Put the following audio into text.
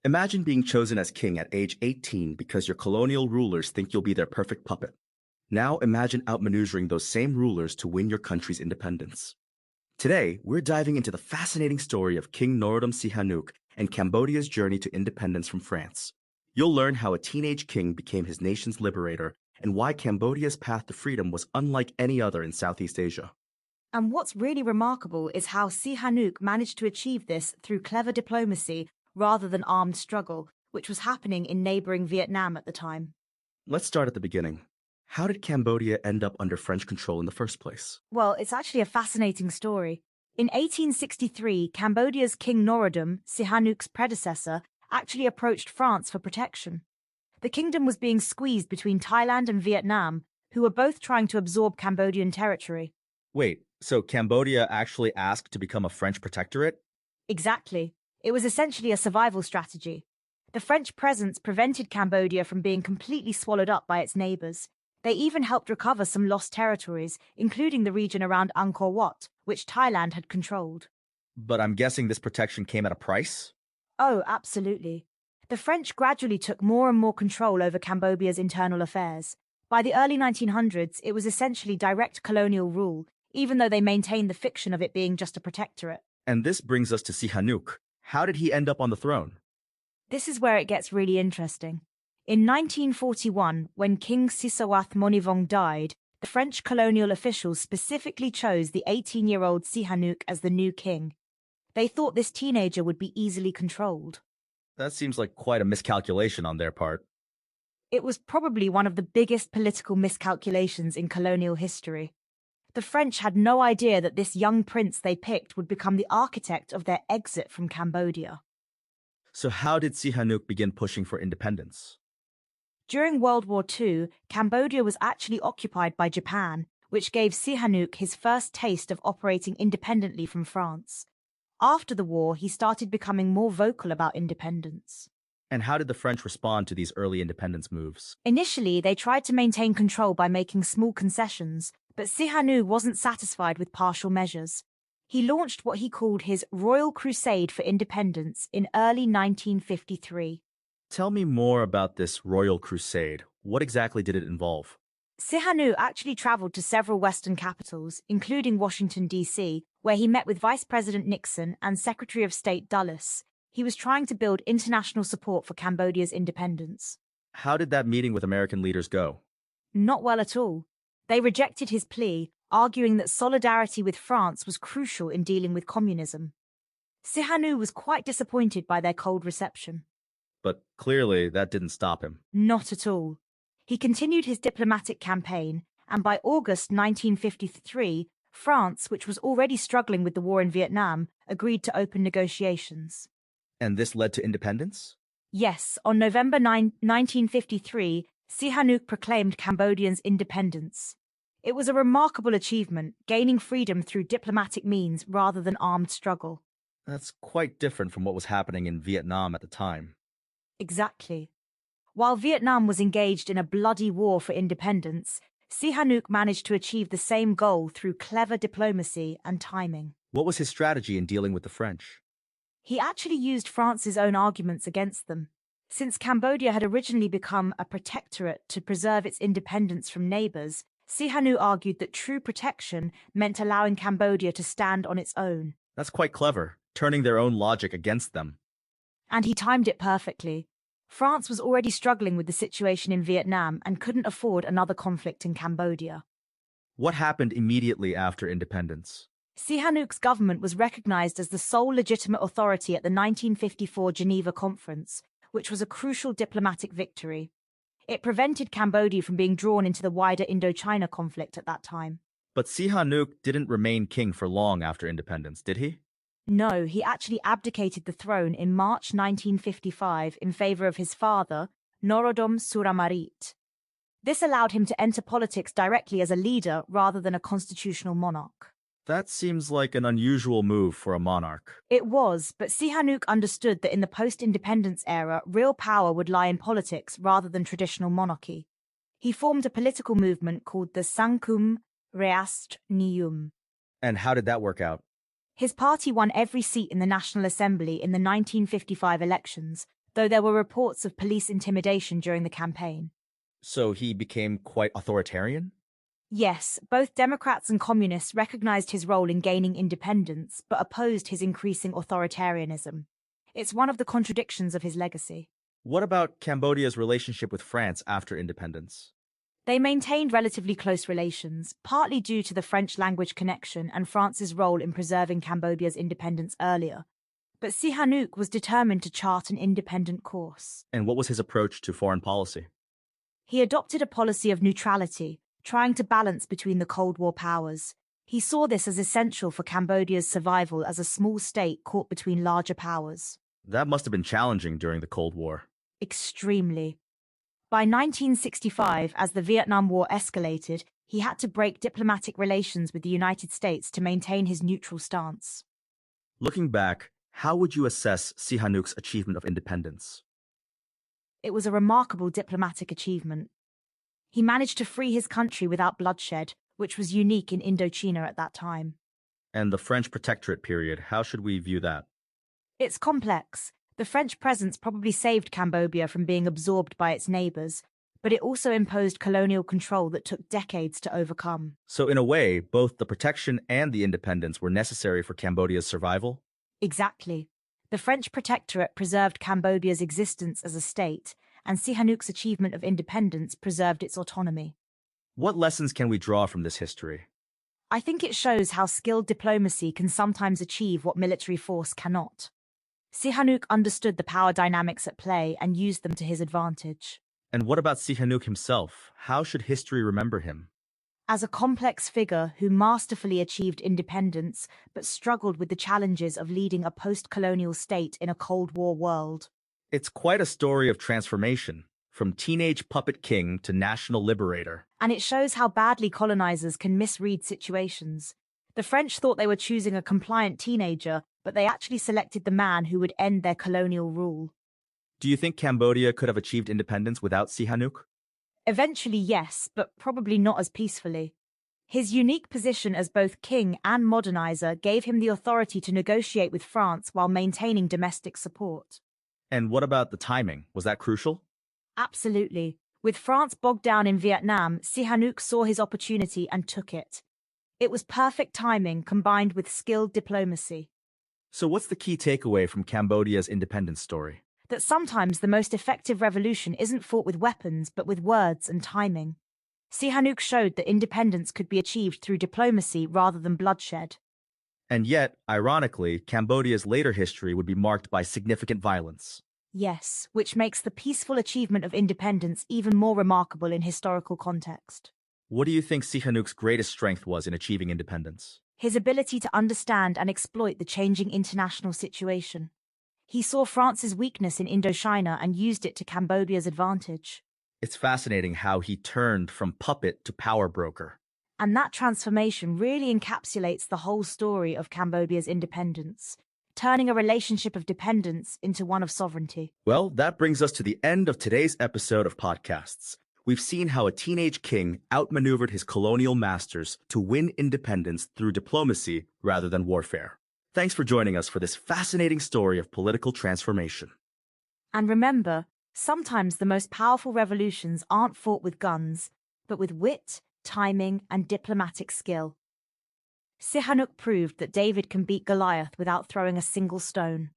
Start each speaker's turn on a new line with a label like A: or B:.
A: Imagine being chosen as king at age 18 because your colonial rulers think you'll be their perfect puppet. Now imagine outmaneuvering those same rulers to win your country's independence. Today, we're diving into the fascinating story of King Norodom Sihanouk and Cambodia's journey to independence from France. You'll learn how a teenage king became his nation's liberator and why Cambodia's path to freedom was unlike any other in Southeast Asia.
B: And what's really remarkable is how Sihanouk managed to achieve this through clever diplomacy rather than armed struggle, which was happening in neighboring Vietnam at the time.
A: Let's start at the beginning. How did Cambodia end up under French control in the first place?
B: Well, it's actually a fascinating story. In 1863, Cambodia's King Norodom, Sihanouk's predecessor, actually approached France for protection. The kingdom was being squeezed between Thailand and Vietnam, who were both trying to absorb Cambodian territory.
A: Wait, so Cambodia actually asked to become a French protectorate?
B: Exactly. It was essentially a survival strategy. The French presence prevented Cambodia from being completely swallowed up by its neighbors. They even helped recover some lost territories, including the region around Angkor Wat, which Thailand had controlled.
A: But I'm guessing this protection came at a price?
B: Oh, absolutely. The French gradually took more and more control over Cambodia's internal affairs. By the early 1900s, it was essentially direct colonial rule, even though they maintained the fiction of it being just a protectorate.
A: And this brings us to Sihanouk. How did he end up on the throne?
B: This is where it gets really interesting. In 1941, when King Sisowath Monivong died, the French colonial officials specifically chose the 18-year-old Sihanouk as the new king. They thought this teenager would be easily controlled.
A: That seems like quite a miscalculation on their part.
B: It was probably one of the biggest political miscalculations in colonial history. The French had no idea that this young prince they picked would become the architect of their exit from Cambodia.
A: So how did Sihanouk begin pushing for independence?
B: During World War II, Cambodia was actually occupied by Japan, which gave Sihanouk his first taste of operating independently from France. After the war, he started becoming more vocal about independence.
A: And how did the French respond to these early independence moves?
B: Initially, they tried to maintain control by making small concessions, but Sihanouk wasn't satisfied with partial measures. He launched what he called his Royal Crusade for Independence in early 1953.
A: Tell me more about this Royal Crusade. What exactly did it involve?
B: Sihanouk actually traveled to several Western capitals, including Washington, D.C., where he met with Vice President Nixon and Secretary of State Dulles. He was trying to build international support for Cambodia's independence.
A: How did that meeting with American leaders go?
B: Not well at all. They rejected his plea, arguing that solidarity with France was crucial in dealing with communism. Sihanouk was quite disappointed by their cold reception.
A: But clearly that didn't stop him.
B: Not at all. He continued his diplomatic campaign, and by August 1953, France, which was already struggling with the war in Vietnam, agreed to open negotiations.
A: And this led to independence?
B: Yes, on November 9, 1953, Sihanouk proclaimed Cambodians' independence. It was a remarkable achievement, gaining freedom through diplomatic means rather than armed struggle.
A: That's quite different from what was happening in Vietnam at the time.
B: Exactly. While Vietnam was engaged in a bloody war for independence, Sihanouk managed to achieve the same goal through clever diplomacy and timing.
A: What was his strategy in dealing with the French?
B: He actually used France's own arguments against them. Since Cambodia had originally become a protectorate to preserve its independence from neighbors, Sihanouk argued that true protection meant allowing Cambodia to stand on its own.
A: That's quite clever, turning their own logic against them.
B: And he timed it perfectly. France was already struggling with the situation in Vietnam and couldn't afford another conflict in Cambodia.
A: What happened immediately after independence?
B: Sihanouk's government was recognized as the sole legitimate authority at the 1954 Geneva Conference, which was a crucial diplomatic victory. It prevented Cambodia from being drawn into the wider Indochina conflict at that time.
A: But Sihanouk didn't remain king for long after independence, did he?
B: No, he actually abdicated the throne in March 1955 in favor of his father, Norodom Suramarit. This allowed him to enter politics directly as a leader rather than a constitutional monarch.
A: That seems like an unusual move for a monarch.
B: It was, but Sihanouk understood that in the post-independence era, real power would lie in politics rather than traditional monarchy. He formed a political movement called the Sangkum Reast Niyum.
A: And how did that work out?
B: His party won every seat in the National Assembly in the 1955 elections, though there were reports of police intimidation during the campaign.
A: So he became quite authoritarian?
B: Yes, both Democrats and Communists recognized his role in gaining independence, but opposed his increasing authoritarianism. It's one of the contradictions of his legacy.
A: What about Cambodia's relationship with France after independence?
B: They maintained relatively close relations, partly due to the French language connection and France's role in preserving Cambodia's independence earlier. But Sihanouk was determined to chart an independent course.
A: And what was his approach to foreign policy?
B: He adopted a policy of neutrality, trying to balance between the Cold War powers. He saw this as essential for Cambodia's survival as a small state caught between larger powers.
A: That must have been challenging during the Cold War.
B: Extremely. By 1965, as the Vietnam War escalated, he had to break diplomatic relations with the United States to maintain his neutral stance.
A: Looking back, how would you assess Sihanouk's achievement of independence?
B: It was a remarkable diplomatic achievement. He managed to free his country without bloodshed, which was unique in Indochina at that time.
A: And the French protectorate period, how should we view that?
B: It's complex. The French presence probably saved Cambodia from being absorbed by its neighbours, but it also imposed colonial control that took decades to overcome.
A: So in a way, both the protection and the independence were necessary for Cambodia's survival?
B: Exactly. The French protectorate preserved Cambodia's existence as a state, and Sihanouk's achievement of independence preserved its autonomy.
A: What lessons can we draw from this history?
B: I think it shows how skilled diplomacy can sometimes achieve what military force cannot. Sihanouk understood the power dynamics at play and used them to his advantage.
A: And what about Sihanouk himself? How should history remember him?
B: As a complex figure who masterfully achieved independence but struggled with the challenges of leading a post-colonial state in a Cold War world.
A: It's quite a story of transformation, from teenage puppet king to national liberator.
B: And it shows how badly colonizers can misread situations. The French thought they were choosing a compliant teenager, but they actually selected the man who would end their colonial rule.
A: Do you think Cambodia could have achieved independence without Sihanouk?
B: Eventually, yes, but probably not as peacefully. His unique position as both king and modernizer gave him the authority to negotiate with France while maintaining domestic support.
A: And what about the timing? Was that crucial?
B: Absolutely. With France bogged down in Vietnam, Sihanouk saw his opportunity and took it. It was perfect timing combined with skilled diplomacy.
A: So what's the key takeaway from Cambodia's independence story?
B: That sometimes the most effective revolution isn't fought with weapons, but with words and timing. Sihanouk showed that independence could be achieved through diplomacy rather than bloodshed.
A: And yet, ironically, Cambodia's later history would be marked by significant violence.
B: Yes, which makes the peaceful achievement of independence even more remarkable in historical context.
A: What do you think Sihanouk's greatest strength was in achieving independence?
B: His ability to understand and exploit the changing international situation. He saw France's weakness in Indochina and used it to Cambodia's advantage.
A: It's fascinating how he turned from puppet to power broker.
B: And that transformation really encapsulates the whole story of Cambodia's independence, turning a relationship of dependence into one of sovereignty.
A: Well, that brings us to the end of today's episode of Podcasts. We've seen how a teenage king outmaneuvered his colonial masters to win independence through diplomacy rather than warfare. Thanks for joining us for this fascinating story of political transformation.
B: And remember, sometimes the most powerful revolutions aren't fought with guns, but with wit, timing, and diplomatic skill. Sihanouk proved that David can beat Goliath without throwing a single stone.